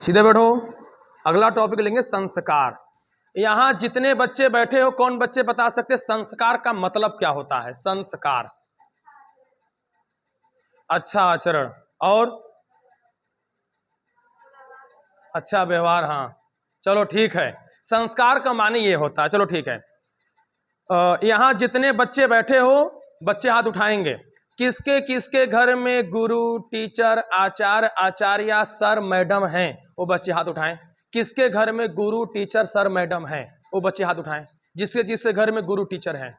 सीधे बैठो। अगला टॉपिक लेंगे संस्कार। यहां जितने बच्चे बैठे हो, कौन बच्चे बता सकते संस्कार का मतलब क्या होता है? संस्कार, अच्छा आचरण और अच्छा व्यवहार। हाँ चलो ठीक है, संस्कार का माने ये होता है। चलो ठीक है, यहां जितने बच्चे बैठे हो, बच्चे हाथ उठाएंगे। किसके किसके घर में गुरु, टीचर, आचार्य, आचार्य, सर, मैडम हैं? वो बच्चे हाथ उठाएं। किसके घर में गुरु, टीचर, सर, मैडम हैं? वो बच्चे हाथ उठाएं। जिसके जिसके घर में गुरु, टीचर हैं।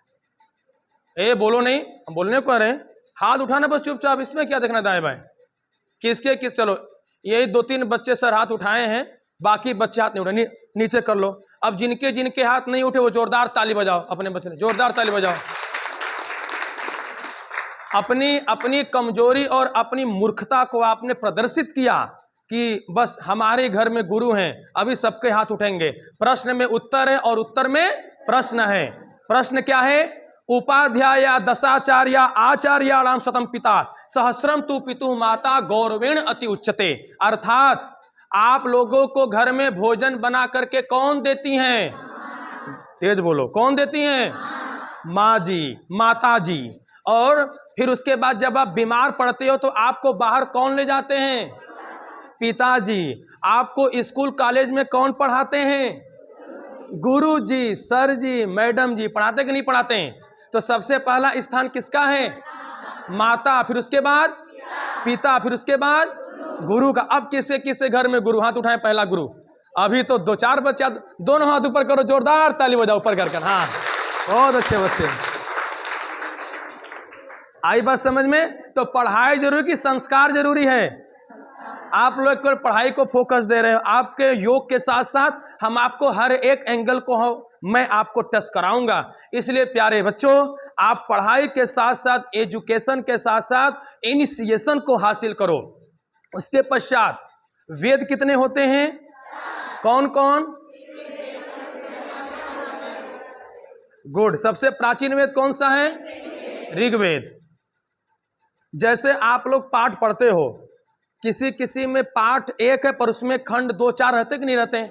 ए बोलो नहीं, हम बोलने को रहे, हाथ उठाना बस चुपचाप, इसमें क्या देखना दाएं बाएं। किसके किस, चलो यही 2-3 बच्चे सर हाथ उठाए हैं, बाकी बच्चे हाथ नहीं उठाए, नीचे कर लो। अब जिनके जिनके हाथ नहीं उठे वो जोरदार ताली बजाओ, अपने बच्चे ने जोरदार ताली बजाओ। अपनी अपनी कमजोरी और अपनी मूर्खता को आपने प्रदर्शित किया कि बस हमारे घर में गुरु हैं। अभी सबके हाथ उठेंगे, प्रश्न में उत्तर है और उत्तर में प्रश्न है। प्रश्न क्या है? उपाध्याय दशाचार्य आचार्याणाम शतम पिता सहस्रम तु पितुः माता गौरवेण अति उच्चते। अर्थात आप लोगों को घर में भोजन बना करके कौन देती हैं? तेज बोलो, कौन देती हैं? माँ जी, माता जी। और फिर उसके बाद जब आप बीमार पड़ते हो तो आपको बाहर कौन ले जाते हैं? पिताजी। आपको स्कूल कॉलेज में कौन पढ़ाते हैं? गुरु जी, सर जी, मैडम जी। पढ़ाते कि नहीं पढ़ाते हैं? तो सबसे पहला स्थान किसका है? माता, फिर उसके बाद पिता, फिर उसके बाद गुरु का। अब किसके किसके घर में गुरु? हाथ उठाएं, पहला गुरु। अभी तो 2-4 बच्चे, दोनों हाथ ऊपर करो, जोरदार ताली बजाओ ऊपर कर। हाँ बहुत अच्छे बच्चे, आई बात समझ में? तो पढ़ाई जरूरी कि संस्कार जरूरी है? आप लोग केवल पढ़ाई को फोकस दे रहे हो। आपके योग के साथ साथ हम आपको हर एक एंगल को मैं आपको टच कराऊंगा। इसलिए प्यारे बच्चों, आप पढ़ाई के साथ साथ एजुकेशन के साथ साथ इनिशिएशन को हासिल करो। उसके पश्चात वेद कितने होते हैं? कौन कौन? गुड। सबसे प्राचीन वेद कौन सा है? ऋग्वेद। जैसे आप लोग पाठ पढ़ते हो, किसी किसी में पाठ एक है पर उसमें खंड 2-4 रहते कि नहीं रहते?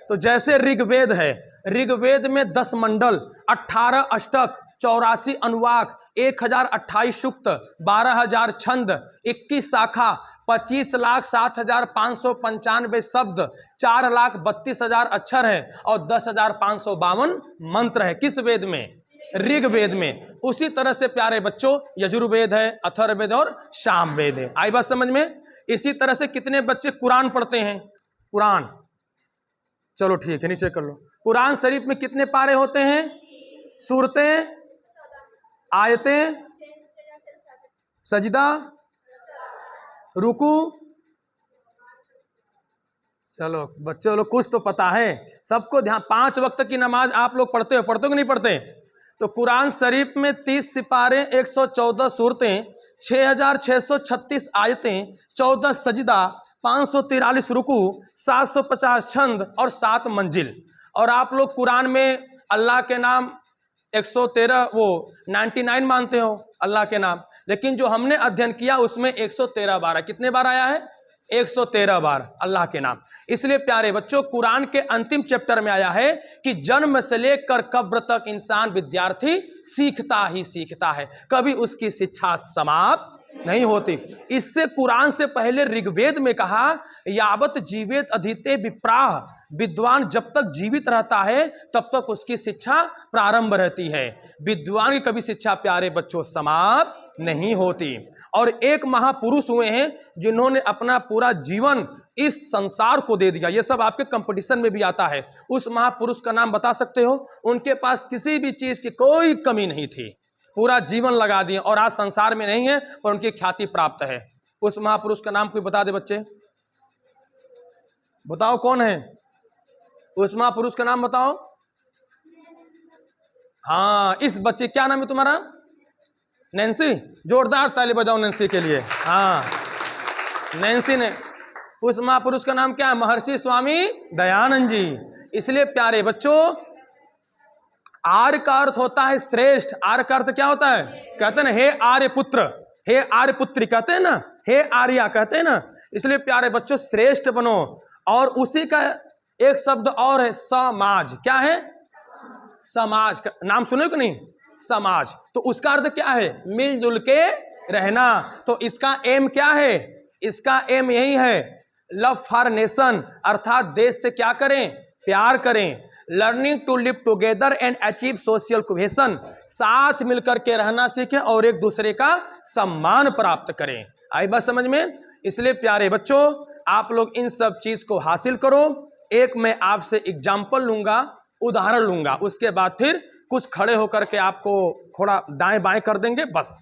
तो जैसे ऋग्वेद है, ऋग्वेद में 10 मंडल, 18 अष्टक, 84 अनुवाक, 1028 सूक्त, 12,000 छंद, 21 शाखा, 25,07,595 शब्द, 4,32,000 अक्षर है और 10,552 मंत्र है। किस वेद में? ऋग्वेद में। उसी तरह से प्यारे बच्चों यजुर्वेद है, अथर्ववेद और सामवेद है। आई बात समझ में? इसी तरह से कितने बच्चे कुरान पढ़ते हैं? कुरान, चलो ठीक है, नीचे कर लो। कुरान शरीफ में कितने पारे होते हैं? सूरतें, आयतें, सजदा, रुकू। चलो बच्चों लोग कुछ तो पता है सबको। ध्यान, 5 वक्त की नमाज आप लोग पढ़ते हो कि नहीं पढ़ते? तो कुरान शरीफ में 30 सिपारे, 114 सूरतें, 6,636 आयतें, 14 सजदा, 543 रुकू, 750 छंद और 7 मंजिल। और आप लोग कुरान में अल्लाह के नाम 113 वो 99 मानते हो अल्लाह के नाम, लेकिन जो हमने अध्ययन किया उसमें 113 बार है। कितने बार आया है? 113 बार अल्लाह के नाम। इसलिए प्यारे बच्चों, कुरान के अंतिम चैप्टर में आया है कि जन्म से लेकर कब्र तक इंसान विद्यार्थी सीखता ही सीखता है, कभी उसकी शिक्षा समाप्त नहीं होती। इससे कुरान से पहले ऋग्वेद में कहा, यावत जीवेत अधीते विप्राह, विद्वान जब तक जीवित रहता है तब तक उसकी शिक्षा प्रारंभ रहती है। विद्वान की कभी शिक्षा प्यारे बच्चों समाप्त नहीं होती। और एक महापुरुष हुए हैं जिन्होंने अपना पूरा जीवन इस संसार को दे दिया। ये सब आपके कंपटीशन में भी आता है। उस महापुरुष का नाम बता सकते हो? उनके पास किसी भी चीज की कोई कमी नहीं थी, पूरा जीवन लगा दिए और आज संसार में नहीं है पर उनकी ख्याति प्राप्त है। उस महापुरुष का नाम कोई बता दे बच्चे, बताओ कौन है उस महापुरुष का नाम? बताओ। हाँ, इस बच्चे क्या नाम है तुम्हारा? नैन्सी। जोरदार ताली बजाओ नैन्सी के लिए। हाँ, नैन्सी ने। उस महापुरुष का नाम क्या है? महर्षि स्वामी दयानंद जी। इसलिए प्यारे बच्चों, आर्य का अर्थ होता है श्रेष्ठ। आर्य का अर्थ क्या होता है? कहते हैं ना, हे आर्य पुत्र, हे आर्य पुत्री, कहते हैं ना, हे आर्या कहते हैं ना। इसलिए प्यारे बच्चों, श्रेष्ठ बनो। और उसी का एक शब्द और है समाज। क्या है? समाज का नाम सुने कि नहीं? समाज। तो उसका अर्थ क्या है? मिलजुल के रहना। तो इसका एम क्या है? इसका एम यही है, लव फॉर नेशन, अर्थात देश से क्या करें? प्यार करें। Learning to live together and achieve social cohesion, साथ मिलकर के रहना सीखें और एक दूसरे का सम्मान प्राप्त करें। आई बात समझ में? इसलिए प्यारे बच्चों, आप लोग इन सब चीज को हासिल करो। एक मैं आपसे एग्जाम्पल लूंगा, उदाहरण लूंगा, उसके बाद फिर कुछ खड़े होकर के आपको थोड़ा दाएं बाएं कर देंगे बस।